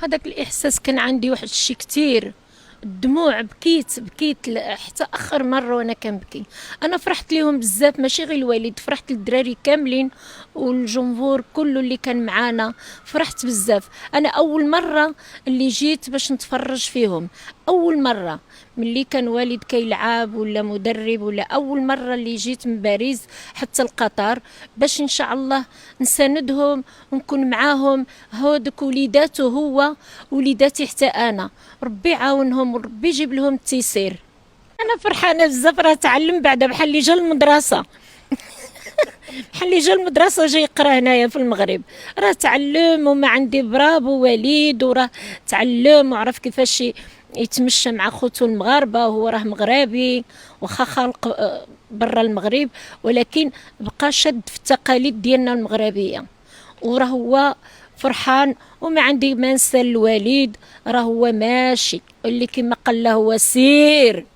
هذاك الاحساس كان عندي واحد الشيء كتير، الدموع، بكيت حتى اخر مره وانا كنبكي. انا فرحت ليهم بزاف، ماشي غير الوالد، فرحت للدراري كاملين والجمهور كله اللي كان معانا، فرحت بزاف. انا اول مره اللي جيت باش نتفرج فيهم، اول مره ملي كان والد كيلعب ولا مدرب، ولا اول مره اللي جيت من باريس حتى القطر باش ان شاء الله نساندهم ونكون معاهم. هودك وليداته هو، وليداتي حتى انا، ربي يعاونهم وربي يجيب لهم التيسير. انا فرحانه بزاف، راه تعلم بعدا بحال اللي جا المدرسه، بحال اللي جا المدرسه جاي يقرا هنايا في المغرب. راه تعلم وما عندي برافو وليد، وراه تعلم وعرف كيفاش يتمشى مع خوتو المغاربه، وهو راه مغربي واخا خالق برا المغرب، ولكن بقى شد في التقاليد ديالنا المغربيه. وراه هو فرحان، وما عندي ما نسى الوالد، راه هو ماشي اللي كما قال له هو سير.